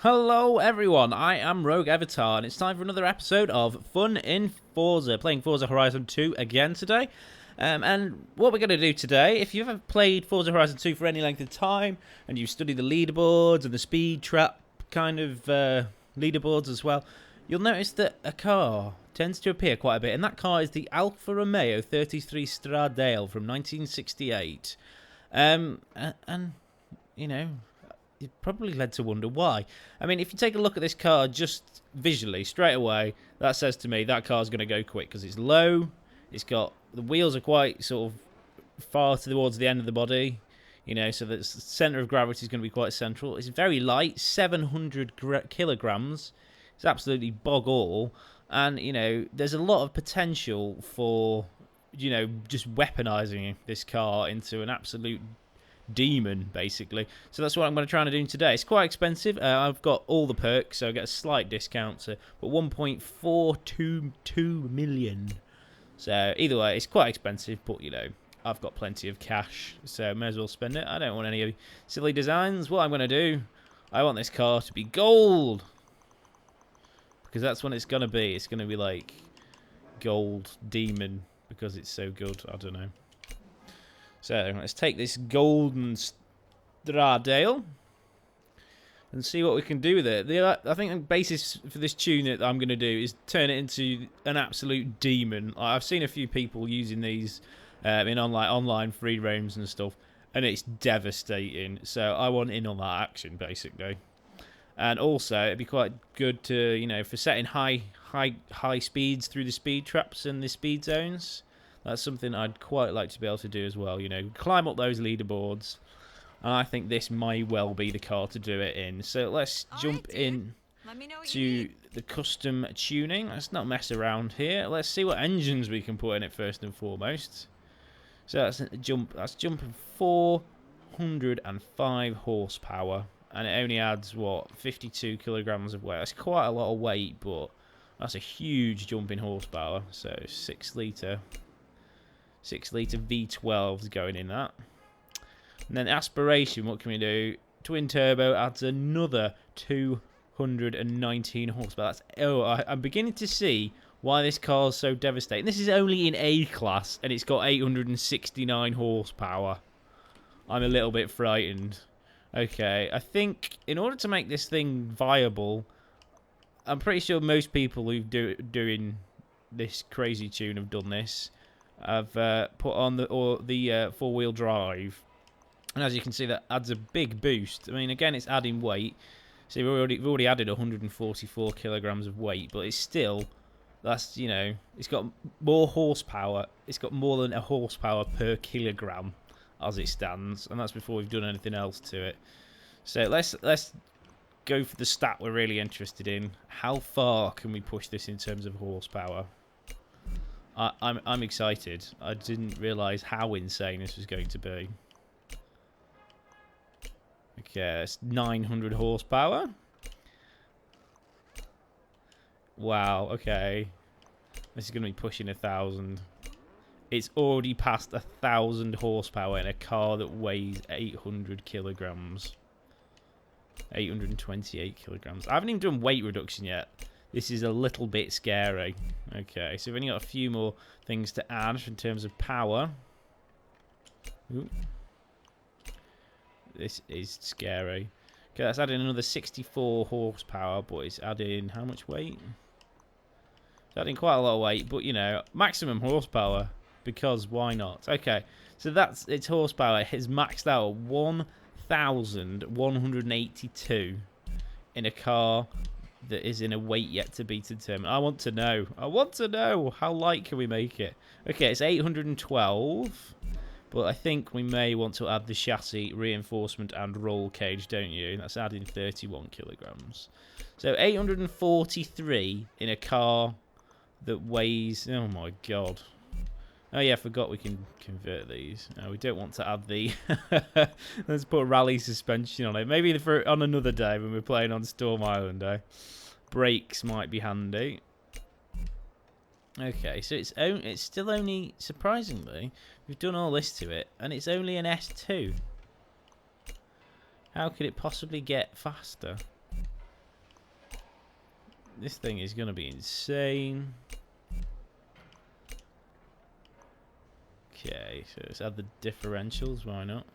Hello everyone, I am Rogue Avatar and it's time for another episode of Fun in Forza, playing Forza Horizon 2 again today. And what we're going to do today, if you've ever played Forza Horizon 2 for any length of time and you study the leaderboards and the speed trap kind of leaderboards as well, you'll notice that a car tends to appear quite a bit, and that car is the Alfa Romeo 33 Stradale from 1968. And you know, you're probably led to wonder why. I mean, if you take a look at this car just visually, straight away, that says to me that car's going to go quick because it's low. It's got the wheels are quite sort of far towards the end of the body, so the center of gravity is going to be quite central. It's very light, 700 kilograms. It's absolutely bog all, and there's a lot of potential for just weaponizing this car into an absolute demon, basically. So that's what I'm going to try and do today. It's quite expensive. I've got all the perks, so I get a slight discount, but 1.422 million. So either way, it's quite expensive, but I've got plenty of cash, so may as well spend it. I don't want any silly designs. What I'm going to do, I want this car to be gold, because that's what it's going to be. It's going to be like gold demon because it's so good. I don't know. So let's take this golden Stradale and see what we can do with it. I think the basis for this tune that I'm going to do is turn it into an absolute demon. I've seen a few people using these in online free roams and stuff, and it's devastating. So I want in on that action, basically. And also, it'd be quite good to, for setting high speeds through the speed traps and the speed zones. That's something I'd quite like to be able to do as well, climb up those leaderboards. And I think this may well be the car to do it in. So let's jump in to the custom tuning. Let's not mess around here. Let's see what engines we can put in it first and foremost. So that's jumping 405 horsepower. And it only adds, 52 kilograms of weight. That's quite a lot of weight, but that's a huge jump in horsepower. So 6 litre V12s going in that. And then aspiration, what can we do? Twin turbo adds another 219 horsepower. I'm beginning to see why this car is so devastating. This is only in A class, and it's got 869 horsepower. I'm a little bit frightened. Okay, I think in order to make this thing viable, I'm pretty sure most people who doing this crazy tune have done this. I've put on the four-wheel drive, and as you can see, that adds a big boost. I mean, again, it's adding weight. See, we've already added 144 kilograms of weight, but it's still, it's got more horsepower. It's got more than a horsepower per kilogram as it stands, and that's before we've done anything else to it. So let's go for the stat we're really interested in. How far can we push this in terms of horsepower? I'm excited. I didn't realise how insane this was going to be. Okay, it's 900 horsepower. Wow, okay. This is going to be pushing 1,000. It's already past 1,000 horsepower in a car that weighs 800 kilograms. 828 kilograms. I haven't even done weight reduction yet. This is a little bit scary. Okay, so we've only got a few more things to add in terms of power. Ooh. This is scary. Okay, that's adding another 64 horsepower, but it's adding how much weight? It's adding quite a lot of weight, but maximum horsepower, because why not? Okay, so that's its horsepower. It's maxed out at 1,182 in a car that is in a weight yet to be determined. I want to know. How light can we make it? Okay, it's 812, but I think we may want to add the chassis, reinforcement, and roll cage, don't you? That's adding 31 kilograms. So 843 in a car that weighs... Oh, my God. Oh, yeah, I forgot we can convert these. No, we don't want to add the... Let's put rally suspension on it. Maybe on another day when we're playing on Storm Island, eh? Brakes might be handy. Okay, so it's still only... Surprisingly, we've done all this to it, and it's only an S2. How could it possibly get faster? This thing is going to be insane. Okay, so let's add the differentials. Why not?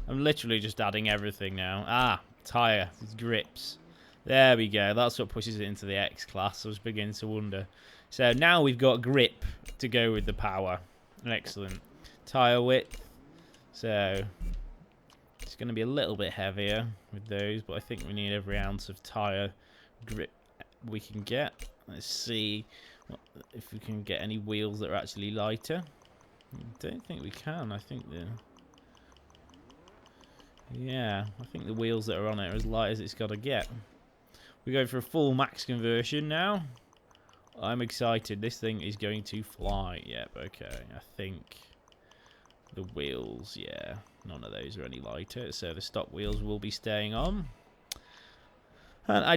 I'm literally just adding everything now. Ah, tyre. It's grips. There we go. That's what pushes it into the X class. I was beginning to wonder. So now we've got grip to go with the power. Excellent. Tyre width. So it's going to be a little bit heavier with those, but I think we need every ounce of tyre grip we can get. Let's see if we can get any wheels that are actually lighter. I don't think we can. I think the wheels that are on it are as light as it's got to get. We go for a full max conversion now. I'm excited. This thing is going to fly. Yep, okay. I think the wheels, yeah, none of those are any lighter, so the stock wheels will be staying on. And I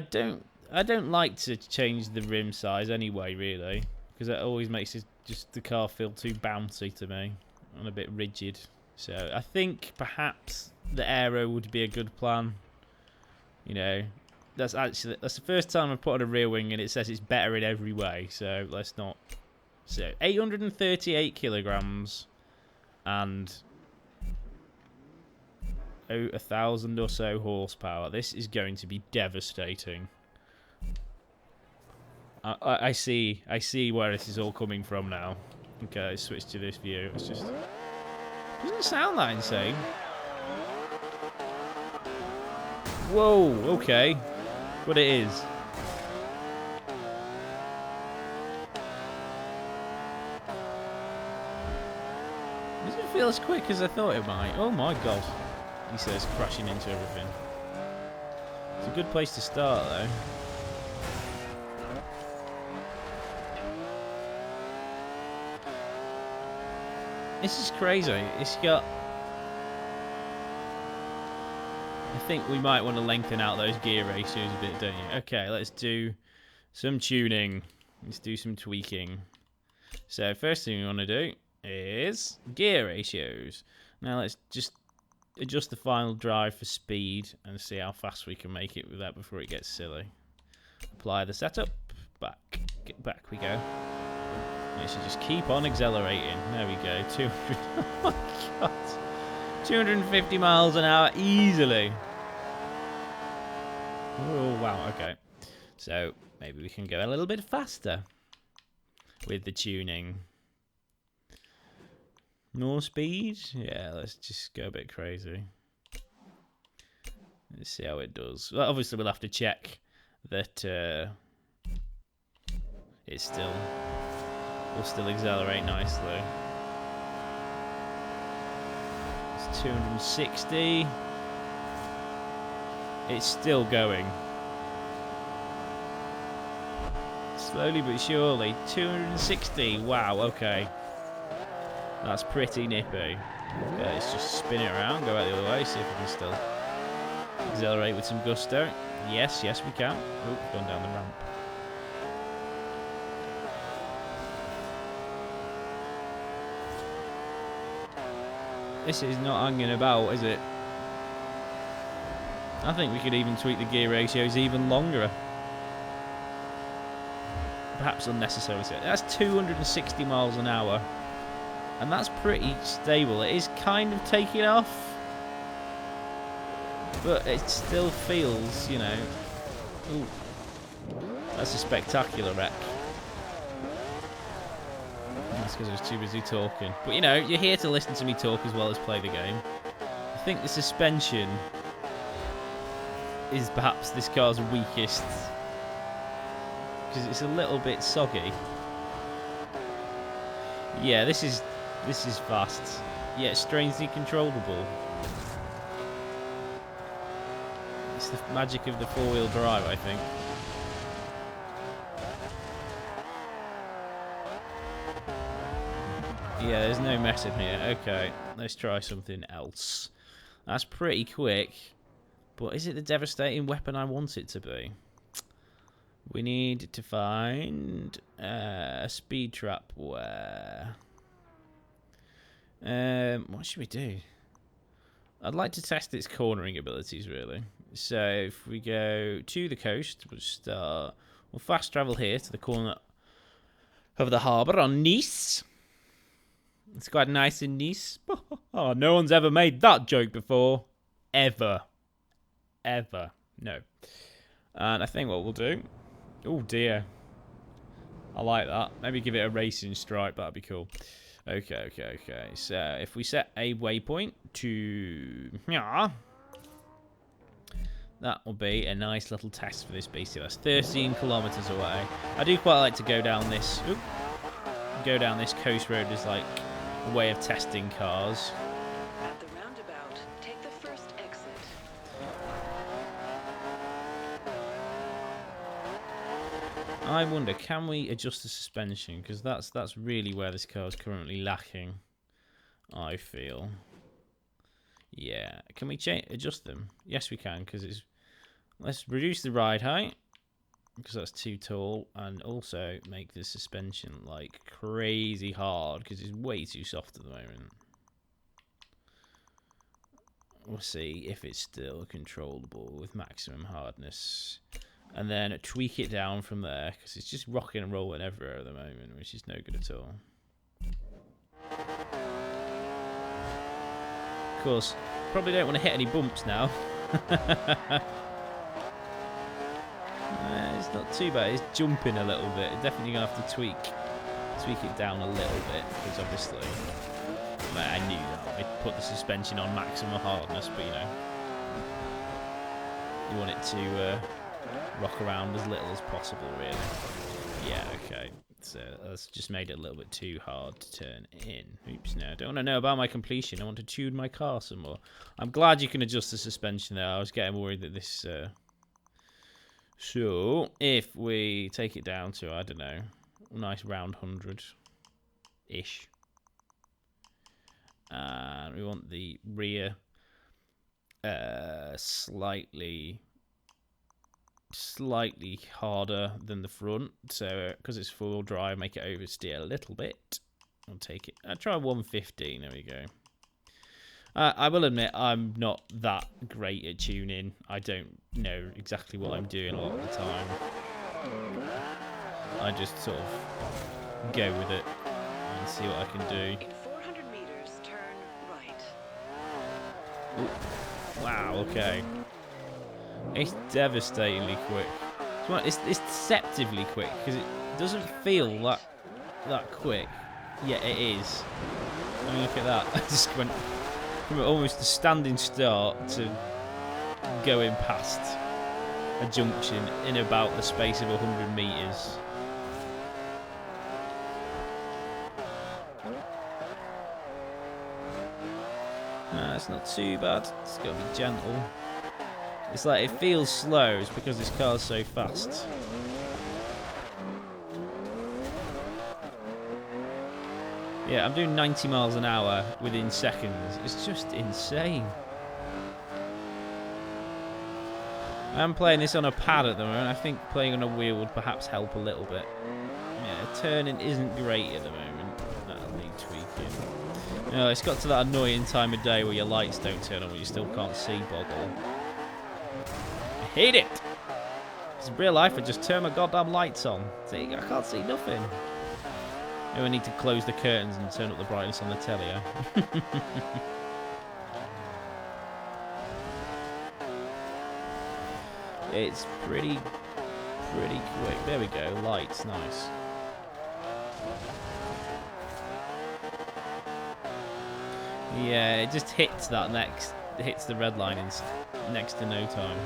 don't like to change the rim size anyway, really, because that always makes just the car feel too bouncy to me and a bit rigid. So I think perhaps the aero would be a good plan. You know, that's the first time I've put on a rear wing and it says it's better in every way. So let's not. So 838 kilograms and 1,000 or so horsepower. This is going to be devastating. I see where this is all coming from now. Okay, let's switch to this view. It's just doesn't sound that insane. Whoa, okay. But it is. Doesn't feel as quick as I thought it might. Oh my god. He says crashing into everything. It's a good place to start though. This is crazy. It's got... I think we might want to lengthen out those gear ratios a bit, don't you? Okay, let's do some tuning. Let's do some tweaking. So first thing we want to do is gear ratios. Now let's just adjust the final drive for speed and see how fast we can make it with that before it gets silly. Apply the setup. Back we go. It should just keep on accelerating. There we go. 200. Oh my god. 250 miles an hour easily. Oh wow. Okay. So maybe we can go a little bit faster with the tuning. More speed? Yeah, let's just go a bit crazy. Let's see how it does. Well, obviously, we'll have to check that it's still... will still accelerate nicely. It's 260. It's still going. Slowly but surely. 260. Wow, okay. That's pretty nippy. Okay, let's just spin it around, go out the other way, see if we can still accelerate with some gusto. Yes, yes we can. Oh, gone down the ramp. This is not hanging about, is it? I think we could even tweak the gear ratios even longer. Perhaps unnecessarily so. That's 260 miles an hour. And that's pretty stable. It is kind of taking off. But it still feels, you know... Ooh. That's a spectacular wreck. That's because I was too busy talking. But, you know, you're here to listen to me talk as well as play the game. I think the suspension is perhaps this car's weakest. Because it's a little bit soggy. Yeah, this is fast. Yeah, it's strangely controllable. It's the magic of the four-wheel drive, I think. Yeah, there's no messing here. Okay, let's try something else. That's pretty quick. But is it the devastating weapon I want it to be? We need to find a speed trap where... what should we do? I'd like to test its cornering abilities, really. So if we go to the coast, we'll start We'll fast travel here to the corner of the harbour on Nice. It's quite nice in Nice. Oh, no one's ever made that joke before. Ever. Ever. No. And I think what we'll do... Oh, dear. I like that. Maybe give it a racing stripe. That'd be cool. Okay. So, if we set a waypoint to... Yeah, that will be a nice little test for this beastie. That's 13 kilometres away. I do quite like to go down this... Oop, go down this coast road as, like, a way of testing cars. At the roundabout, take the first exit. I wonder, can we adjust the suspension? Because that's really where this car is currently lacking, I feel. Yeah. Can we adjust them? Yes, we can, because it's... Let's reduce the ride height, because that's too tall, and also make the suspension, like, crazy hard, because it's way too soft at the moment. We'll see if it's still controllable with maximum hardness. And then tweak it down from there, because it's just rocking and rolling everywhere at the moment, which is no good at all. Of course, probably don't want to hit any bumps now. It's not too bad. It's jumping a little bit. Definitely going to have to tweak it down a little bit, because obviously... I knew that. I put the suspension on maximum hardness, but you know... You want it to... rock around as little as possible, really. Yeah, okay. So that's just made it a little bit too hard to turn in. Oops, no, I don't want to know about my completion. I want to tune my car some more. I'm glad you can adjust the suspension there. I was getting worried that this... So, if we take it down to, I don't know, a nice round 100-ish. And we want the rear slightly harder than the front, so because it's four-wheel drive, make it oversteer a little bit. I'll take it. I'll try 115. There we go. I will admit I'm not that great at tuning. I don't know exactly what I'm doing a lot of the time. I just sort of go with it and see what I can do. In 400 meters, turn right. Ooh. Wow. Okay. It's devastatingly quick. It's deceptively quick, because it doesn't feel that quick. Yeah, it is. I mean, look at that. I just went from almost a standing start to going past a junction in about the space of 100 meters. It's not too bad. It's got to be gentle. It's like it feels slow. It's because this car's so fast. Yeah, I'm doing 90 miles an hour within seconds. It's just insane. I'm playing this on a pad at the moment. I think playing on a wheel would perhaps help a little bit. Yeah, turning isn't great at the moment. That'll need tweaking. You know, it's got to that annoying time of day where your lights don't turn on, where you still can't see boggle. I hate it! Because in real life, I just turn my goddamn lights on. See, I can't see nothing. Maybe I need to close the curtains and turn up the brightness on the telly, yeah? It's pretty quick. There we go. Lights, nice. Yeah, it just hits that next. It hits the red line in next to no time.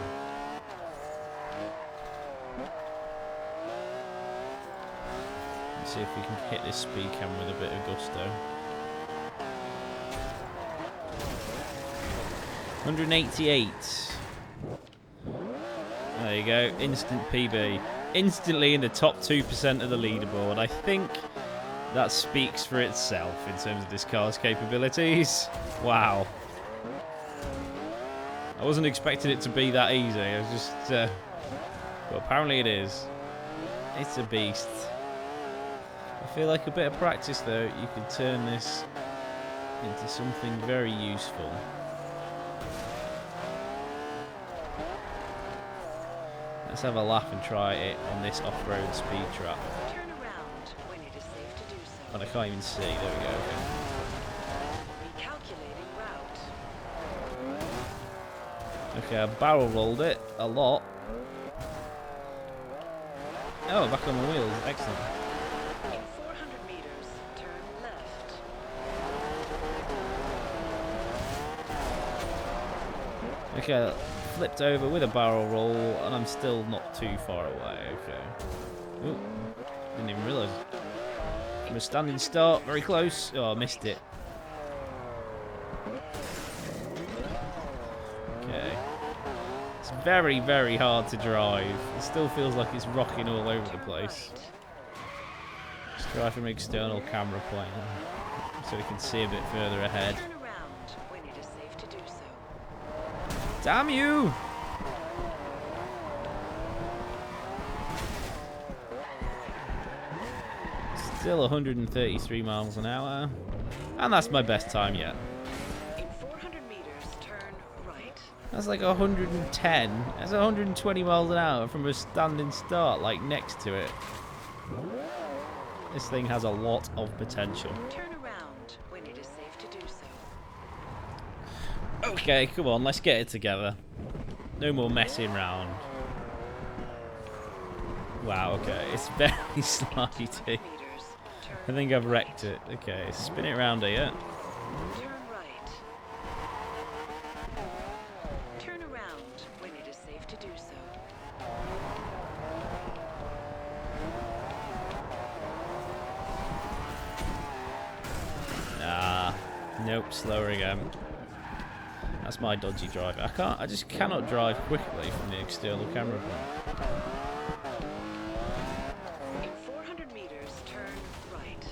Let's see if we can hit this speed cam with a bit of gusto. 188. There you go, instant PB. Instantly in the top 2% of the leaderboard. I think that speaks for itself in terms of this car's capabilities. Wow. I wasn't expecting it to be that easy. I was just... but apparently it is. It's a beast. I feel like a bit of practice, though, you could turn this into something very useful. Let's have a laugh and try it on this off-road speed trap. Turn around when it is safe to do so. But I can't even see. There we go. Recalculating route. Okay, I barrel rolled it a lot. Oh, back on the wheels. Excellent. In 400 meters, turn left. Okay, flipped over with a barrel roll, and I'm still not too far away. Okay. Ooh, didn't even realise. From a standing start, very close. Oh, I missed it. Okay. It's very, very hard to drive. It still feels like it's rocking all over the place. Let's try from an external camera point so we can see a bit further ahead. Turn around when it is safe to do so. Damn you! Still 133 miles an hour. And that's my best time yet. In 400 meters, turn right. That's like 110. That's 120 miles an hour from a standing start, like next to it. This thing has a lot of potential. Turn around when it is safe to do so. Okay, come on, let's get it together. No more messing around. Wow, okay, it's very slidey. Meters, I turn think I've wrecked it. Okay, spin it around here. Turn right. Turn around when it is safe to do so. Ah, nope, slower again. That's my dodgy driver. I just cannot drive quickly from the external camera point. In 400 meters, turn right.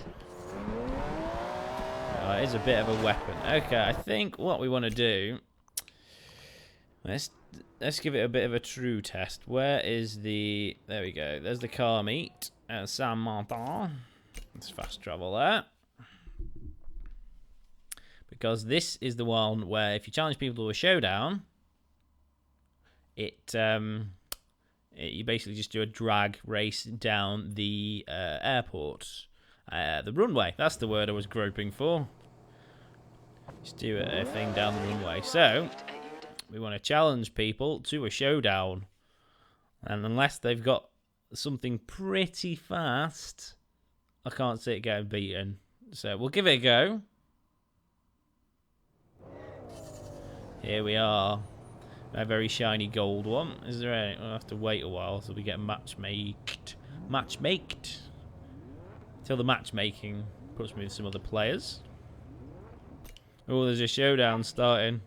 It is a bit of a weapon. Okay, I think what we want to do... Let's give it a bit of a true test. Where is the... There we go. There's the car meet at Saint-Martin. Let's fast travel there. Because this is the one where if you challenge people to a showdown, you basically just do a drag race down the airport. The runway. That's the word I was groping for. Just do a thing down the runway. So, we want to challenge people to a showdown. And unless they've got something pretty fast, I can't see it getting beaten. So, we'll give it a go. Here we are. A very shiny gold one. Is there any? We'll have to wait a while till we get matchmaked. Matchmaked. Till the matchmaking puts me with some other players. Oh, there's a showdown starting.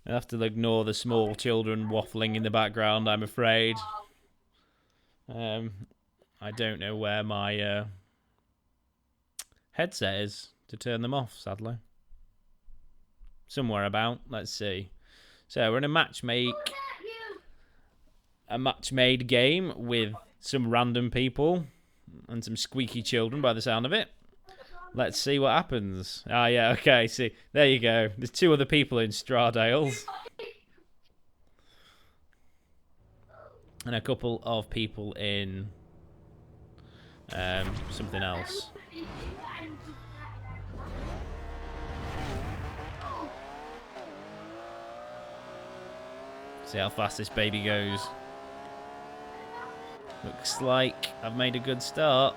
I have to ignore the small children waffling in the background, I'm afraid. I don't know where my headset is to turn them off, sadly. Somewhere about. Let's see. So we're in a match-made game with some random people and some squeaky children by the sound of it. Let's see what happens. Ah, yeah, okay, see. There you go. There's two other people in Stradale. And a couple of people in something else. See how fast this baby goes. Looks like I've made a good start.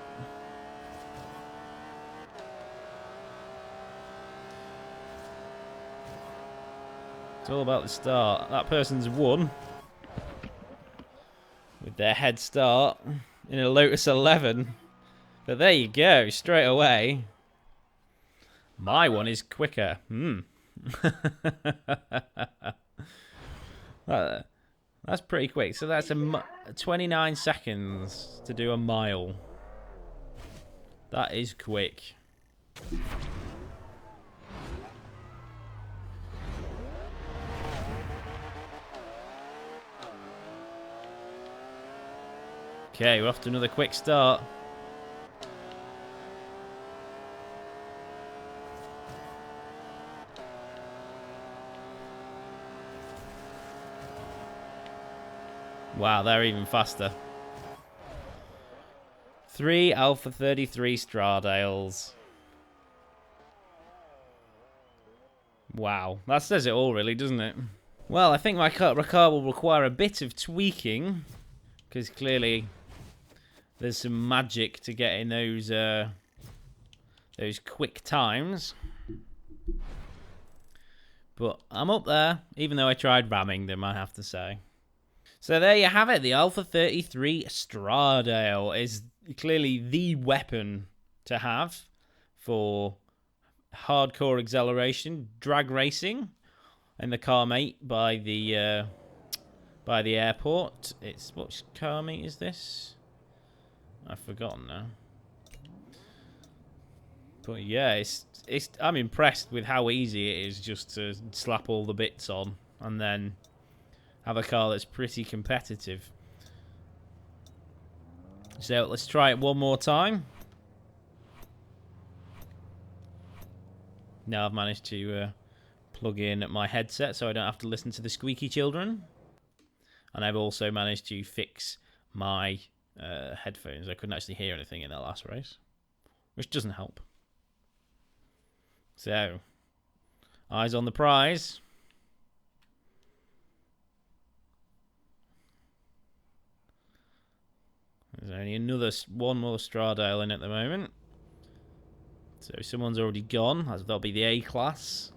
It's all about the start. That person's won with their head start in a Lotus 11. But there you go, straight away. My one is quicker. That's pretty quick. So that's 29 seconds to do a mile. That is quick. Okay, we're off to another quick start. Wow, they're even faster. 3 Alpha 33 Stradales. Wow, that says it all, really, doesn't it? Well, I think my car will require a bit of tweaking, because clearly there's some magic to getting those quick times. But I'm up there, even though I tried ramming them, I have to say. So there you have it. The Alpha 33 Stradale is clearly the weapon to have for hardcore acceleration, drag racing, and the car mate by the airport. It's what car mate is this? I've forgotten now. But yeah, I'm impressed with how easy it is just to slap all the bits on and then have a car that's pretty competitive. So let's try it one more time. Now I've managed to plug in my headset so I don't have to listen to the squeaky children. And I've also managed to fix my headphones. I couldn't actually hear anything in that last race, which doesn't help. So, eyes on the prize. There's only one more Stradale in at the moment. So someone's already gone. That'll be the A class.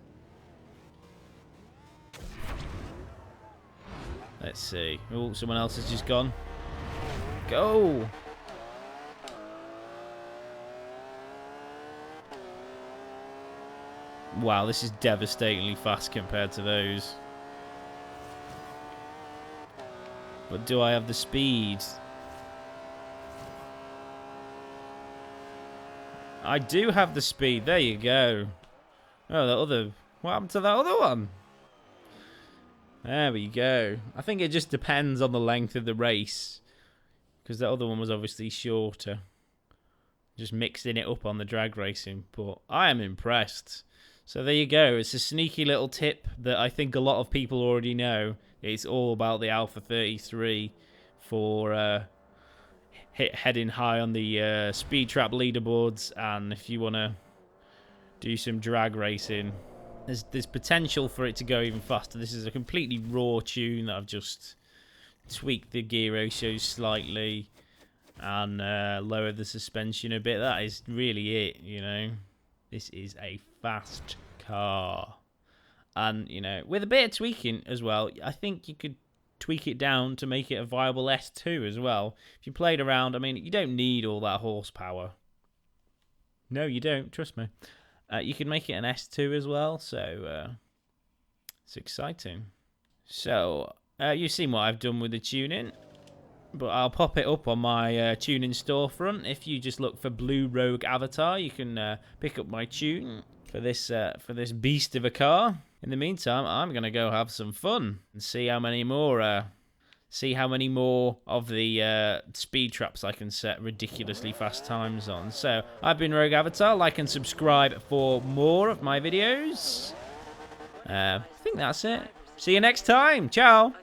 Let's see. Oh, someone else has just gone. Go! Wow, this is devastatingly fast compared to those. But do I have the speed? I do have the speed. There you go. Oh, what happened to that other one? There we go. I think it just depends on the length of the race, because the other one was obviously shorter. Just mixing it up on the drag racing. But I am impressed. So there you go. It's a sneaky little tip that I think a lot of people already know. It's all about the Alpha 33 for heading high on the speed trap leaderboards, and if you want to do some drag racing, there's potential for it to go even faster. This is a completely raw tune that I've just tweaked the gear ratios slightly and lowered the suspension a bit. That is really it, you know. This is a fast car. And, you know, with a bit of tweaking as well, I think you could tweak it down to make it a viable S2 as well. If you played around, I mean, you don't need all that horsepower. No, you don't. Trust me. You can make it an S2 as well, so it's exciting. So, you've seen what I've done with the tuning, but I'll pop it up on my tuning storefront. If you just look for Blue Rogue Avatar, you can pick up my tune for this beast of a car. In the meantime, I'm gonna go have some fun and see how many more of the speed traps I can set ridiculously fast times on. So, I've been Rogue Avatar. Like and subscribe for more of my videos. I think that's it. See you next time. Ciao.